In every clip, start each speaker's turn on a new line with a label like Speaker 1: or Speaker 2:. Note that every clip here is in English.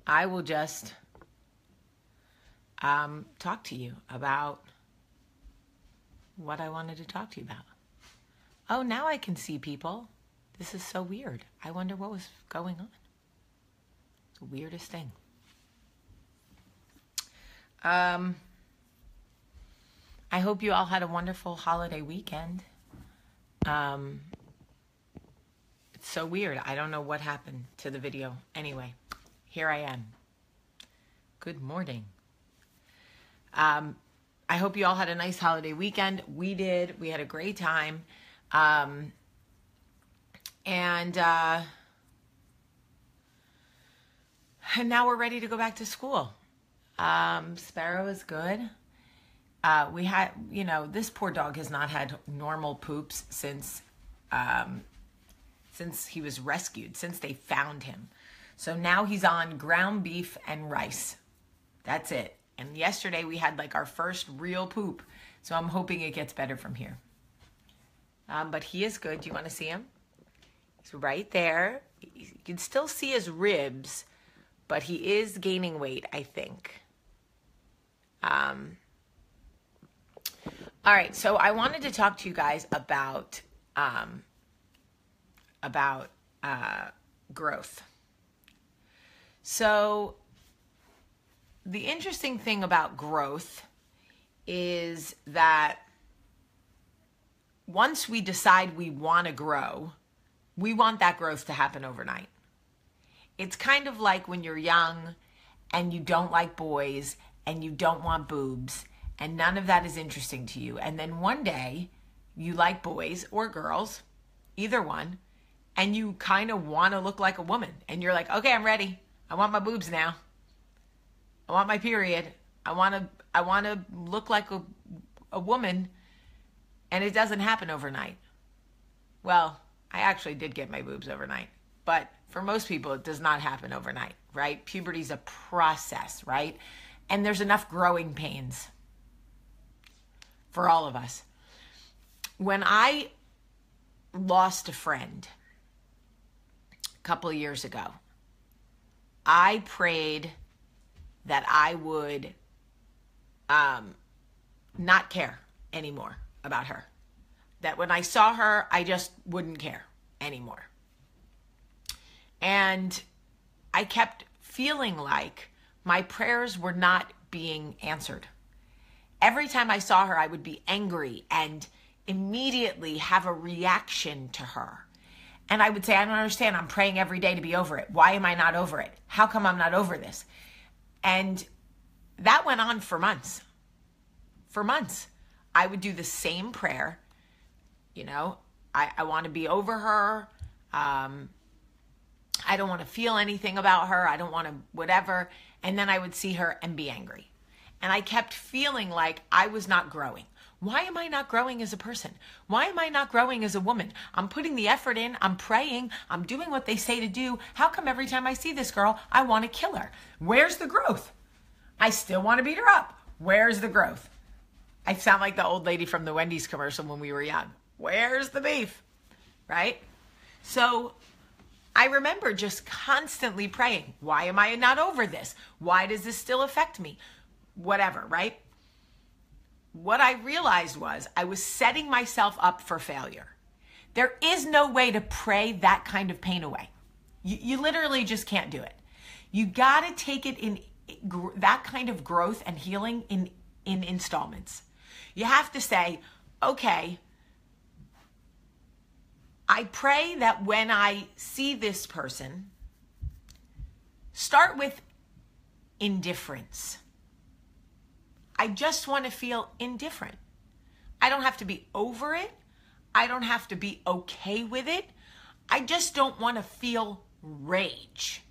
Speaker 1: I will just talk to you about what I wanted to talk to you about. Oh, now I can see people. This is so weird. I wonder what was going on. It's the weirdest thing. I hope you all had a wonderful holiday weekend. It's so weird. I don't know what happened to the video. Anyway, here I am. Good morning. I hope you all had a nice holiday weekend. We did. We had a great time. And now we're ready to go back to school. Sparrow is good. We had, this poor dog has not had normal poops since he was rescued, since they found him. So now he's on ground beef and rice. That's it. And yesterday we had like our first real poop. So I'm hoping it gets better from here. But he is good. Do you want to see him? He's right there. You can still see his ribs, but he is gaining weight, I think. All right. So I wanted to talk to you guys about growth. So the interesting thing about growth is that once we decide we want to grow, we want that growth to happen overnight. It's kind of like when you're young and you don't like boys and you don't want boobs and none of that is interesting to you. And then one day you like boys or girls, either one, and you kind of want to look like a woman. And you're like, okay, I'm ready. I want my boobs now. I want my period. I want to look like a woman. And it doesn't happen overnight. Well, I actually did get my boobs overnight. But for most people, it does not happen overnight, right? Puberty is a process, right? And there's enough growing pains for all of us. When I lost a friend a couple of years ago, I prayed that I would not care anymore about her. That when I saw her, I just wouldn't care anymore. And I kept feeling like my prayers were not being answered. Every time I saw her, I would be angry and immediately have a reaction to her. And I would say, I don't understand. I'm praying every day to be over it. Why am I not over it? How come I'm not over this? And that went on for months. For months. I would do the same prayer. I want to be over her. I don't want to feel anything about her. I don't want to whatever. And then I would see her and be angry. And I kept feeling like I was not growing. Why am I not growing as a person? Why am I not growing as a woman? I'm putting the effort in. I'm praying. I'm doing what they say to do. How come every time I see this girl, I want to kill her? Where's the growth? I still want to beat her up. Where's the growth? I sound like the old lady from the Wendy's commercial when we were young. Where's the beef? Right? So I remember just constantly praying. Why am I not over this? Why does this still affect me? Whatever, right? What I realized was I was setting myself up for failure. There is no way to pray that kind of pain away. You literally just can't do it. You got to take it in that kind of growth and healing in installments. You have to say, okay, I pray that when I see this person, start with indifference. I just want to feel indifferent. I don't have to be over it. I don't have to be okay with it. I just don't want to feel rage.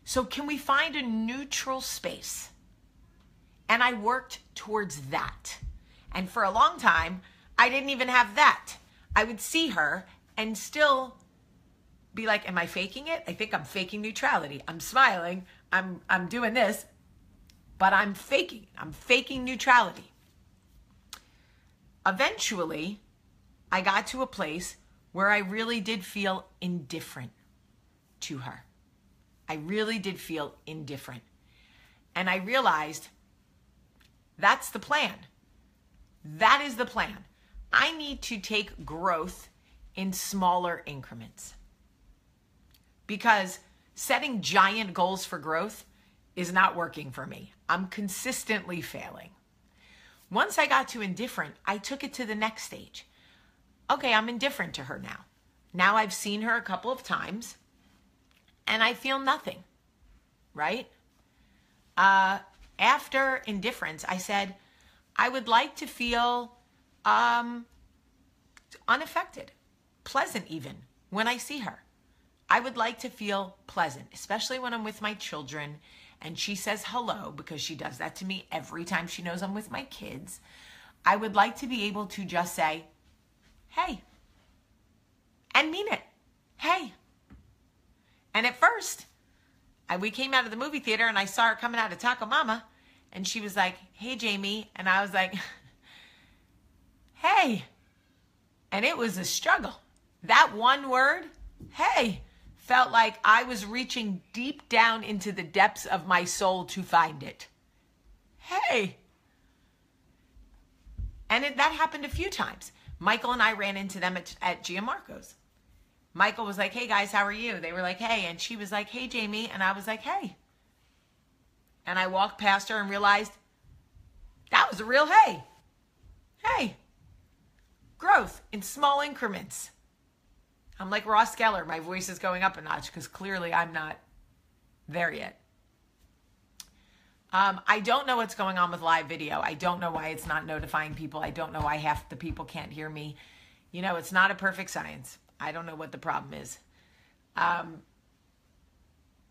Speaker 1: So can we find a neutral space? And I worked towards that. And for a long time, I didn't even have that. I would see her and still be like, am I faking it? I think I'm faking neutrality. I'm smiling. I'm doing this. But I'm faking. I'm faking neutrality. Eventually, I got to a place where I really did feel indifferent to her. I really did feel indifferent. And I realized that's the plan. That is the plan. I need to take growth in smaller increments. Because setting giant goals for growth is not working for me. I'm consistently failing. Once I got to indifferent, I took it to the next stage. Okay, I'm indifferent to her now. Now I've seen her a couple of times and I feel nothing, right? After indifference, I said, I would like to feel unaffected, pleasant even, when I see her. I would like to feel pleasant, especially when I'm with my children and she says hello, because she does that to me every time she knows I'm with my kids. I would like to be able to just say, hey, and mean it. Hey. And at first, we came out of the movie theater and I saw her coming out of Taco Mama and she was like, hey, Jamie. And I was like, hey. And it was a struggle. That one word, hey, felt like I was reaching deep down into the depths of my soul to find it. Hey. And that happened a few times. Michael and I ran into them at Gianmarco's. Michael was like, hey guys, how are you? They were like, hey. And she was like, hey, Jamie. And I was like, hey. And I walked past her and realized that was a real hey. Hey. Growth in small increments. I'm like Ross Geller. My voice is going up a notch because clearly I'm not there yet. I don't know what's going on with live video. I don't know why it's not notifying people. I don't know why half the people can't hear me. You know, it's not a perfect science. I don't know what the problem is. But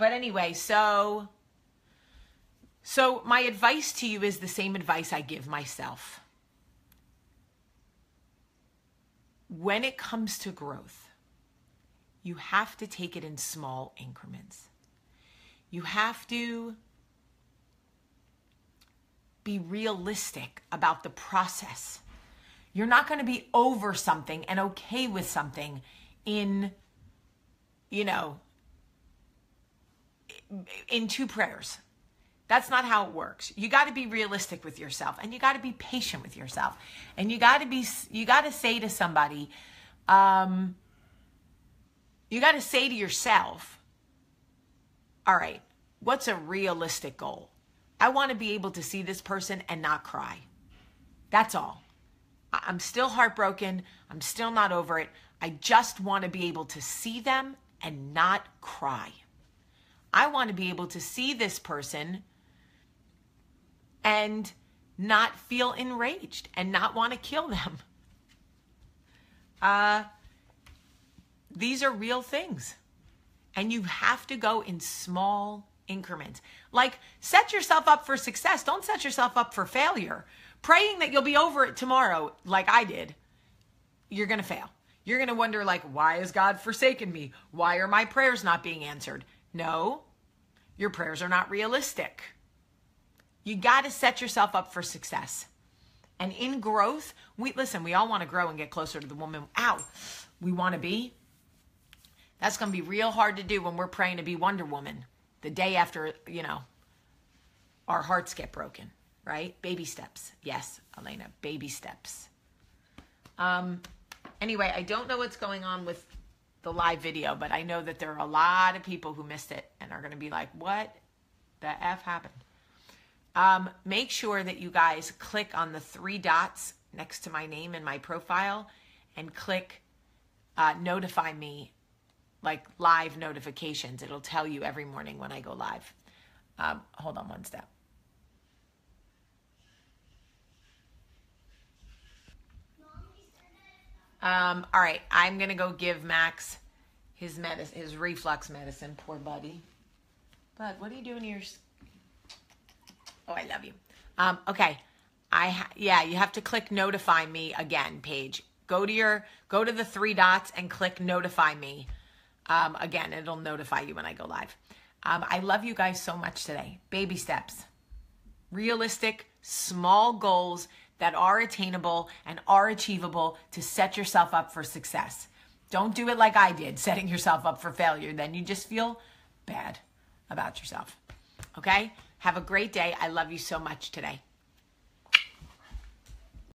Speaker 1: anyway, so my advice to you is the same advice I give myself. When it comes to growth, you have to take it in small increments. You have to be realistic about the process. You're not going to be over something and okay with something in 2 prayers. That's not how it works. You got to be realistic with yourself and you got to be patient with yourself. And you got to say to somebody, you got to say to yourself, all right, what's a realistic goal? I want to be able to see this person and not cry. That's all. I'm still heartbroken. I'm still not over it. I just want to be able to see them and not cry. I want to be able to see this person and not feel enraged and not want to kill them. These are real things. And you have to go in small increments. Like, set yourself up for success. Don't set yourself up for failure. Praying that you'll be over it tomorrow, like I did, you're going to fail. You're going to wonder, like, why has God forsaken me? Why are my prayers not being answered? No, your prayers are not realistic. You got to set yourself up for success. And in growth, we all want to grow and get closer to the woman we want to be. That's going to be real hard to do when we're praying to be Wonder Woman the day after, our hearts get broken, right? Baby steps. Yes, Elena, baby steps. Anyway, I don't know what's going on with the live video, but I know that there are a lot of people who missed it and are going to be like, what the F happened? Make sure that you guys click on the 3 dots next to my name and my profile and click notify me, like live notifications. It'll tell you every morning when I go live. Hold on one step. All right, I'm going to go give Max his medicine, his reflux medicine. Poor buddy. Bud, what are you doing here? Oh, I love you. Okay. You have to click notify me again, Paige. Go to the 3 dots and click notify me. Again, it'll notify you when I go live. I love you guys so much today. Baby steps. Realistic, small goals that are attainable and are achievable to set yourself up for success. Don't do it like I did, setting yourself up for failure. Then you just feel bad. about yourself. Okay? Have a great day. I love you so much today.